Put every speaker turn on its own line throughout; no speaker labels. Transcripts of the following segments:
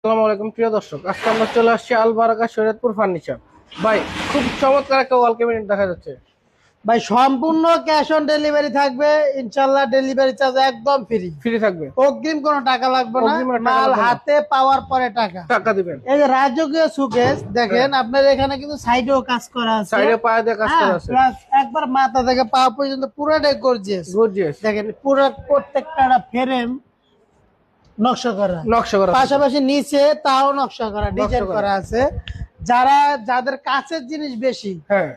আসসালামু আলাইকুম প্রিয় দর্শক, আজকে আমরা চলে আসছি আল বারাকা শরীয়তপুর ফার্নিচার। ভাই, খুব চমৎকার একটা ওয়াল ক্যাবিনেট দেখা যাচ্ছে।
ভাই সম্পূর্ণ ক্যাশ অন ডেলিভারি থাকবে ইনশাআল্লাহ। ডেলিভারি চার্জ একদম ফ্রি।
ফ্রি থাকবে,
অগ্রিম কোনো টাকা লাগবে না,
অগ্রিম আর টাকা
মাল
লাগবে না।
হাতে পাওয়ার পরে টাকা
টাকা দিবেন।
এই যে রাজকীয় সুকেস দেখেন, আপনার এখানে কিন্তু সাইডেও কাজ করা আছে,
সাইডে পায়ে দিয়ে কাজ করা আছে।
প্লাস একবার মাথা থেকে পা পর্যন্ত পুরোটাই গর্জিয়াস।
গর্জিয়াস
দেখেন পুরো প্রত্যেকটা ফ্রেম নকশা করা,
নকশা করা আছে।
পাশাপাশি নিচে তাও নকশা করা, ডিজাইন
করা।
করা আছে। যাদের কাছের জিনিস বেশি,
হ্যাঁ,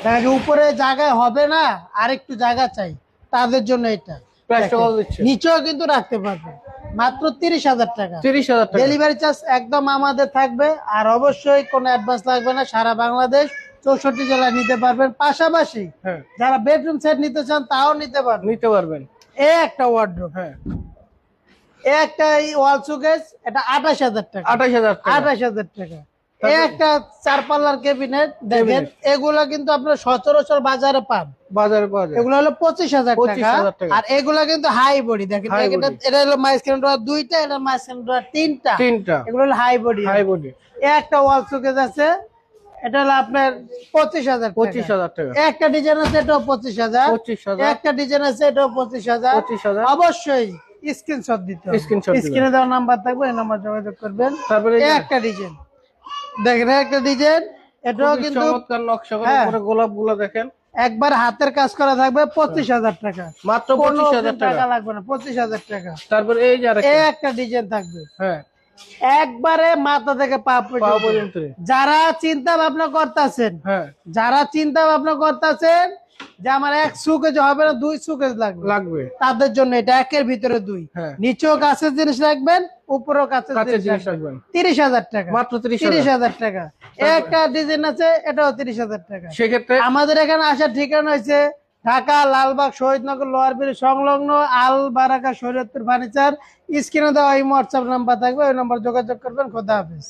দেখা যায় উপরে জায়গায় হবে না, আরেকটু জায়গা চাই, তাদের জন্য এটা।
প্রাইসটা
দেখেন,
কত দিচ্ছে?
নিচেও কিন্তু রাখতে পারবে, মাত্র 30,000 টাকা।
30,000 টাকা।
ডেলিভারি চার্জ একদম আমাদের থাকবে, আর অবশ্যই কোনো অ্যাডভান্স লাগবে না। সারা বাংলাদেশ 64 জেলায় নিতে পারবেন। পাশাপাশি
হ্যাঁ,
যারা বেডরুম সেট নিতে চান তাও নিতে পারবেন।
নিতে পারবেন।
এই একটা ওয়ার্ডরোব,
হ্যাঁ,
এই একটা ওয়াল শোকেস, এটা 28,000 টাকা।
28,000 টাকা।
28,000 টাকা। এই একটা 4 পাল্লার ক্যাবিনেট দেখেন, এগুলা কিন্তু আপনার সচরাচর বাজারে পান,
বাজারে পাওয়া যায়।
এগুলো হলো 25,000 টাকা।
25,000 টাকা।
আর এগুলা কিন্তু হাই বডি দেখেন,
High body।
এটা হলো মাইস্ক্রিন ডোর দুইটা, এটা মাইস্ক্রিন ডোর তিনটা।
তিনটা।
এগুলো হলো হাই বডি।
High body.
একটা ওয়াল শোকেস আছে, এটা হলো আপনার 25,000 টাকা।
25,000 টাকা।
একটা ডিজাইন আছে, এটাও 25,000।
25,000।
একটা ডিজাইন আছে, এটাও 25,000।
25,000।
অবশ্যই স্ক্রিনশট দিতে হবে।
Screenshot দিবেন।
স্ক্রিনে দেওয়া নাম্বার থাকবে, এই নাম্বার যোগাযোগ করবেন।
তারপরে এই যে
একটা ডিজাইন দেখেন, একটা ডিজাইন, এটাও
খুবই
কিন্তু
চমৎকার নকশা করা।
হ্যাঁ।
উপরে গোলাপ গুলো দেখেন।
একবার হাতের কাজ করা থাকবে, 25,000 টাকা।
মাত্র
কোনো
25,000 টাকা।
টাকা লাগবে না, 25,000 টাকা।
তারপরে এই যে
এই
আরেকটা।
একটা ডিজাইন থাকবে,
হ্যাঁ,
একবারে মাথা থেকে পা
পাওয়া
পর্যন্ত।
পর্যন্ত।
যারা চিন্তা ভাবনা করতেছেন,
হ্যাঁ,
যে আমার এক সুকেজ হবে না, 2 সুকেজ লাগবে,
লাগবে।
তাদের জন্য এটা একের ভিতরে 2।
হ্যাঁ।
নিচেও কাছের জিনিস রাখবেন, উপরেও কাছের
কাছের
জিনিস
জিনিস
রাখবেন।
রাখবেন।
30,000 টাকা।
মাত্র 30,000।
30,000 টাকা। একটা ডিজাইন আছে, এটাও 30,000 টাকা।
সেক্ষেত্রে
আমাদের এখানে আসার ঠিকানা হয়েছে ঢাকা লালবাগ শহীদনগর লোয়ার ব্রিজ সংলগ্ন আল বারাকা শরীয়তপুর ফার্নিচার। স্ক্রিনে দেওয়া এই হোয়াটসঅ্যাপ নাম্বার থাকবে, ওই নাম্বার যোগাযোগ করবেন। খোদা হাফেজ।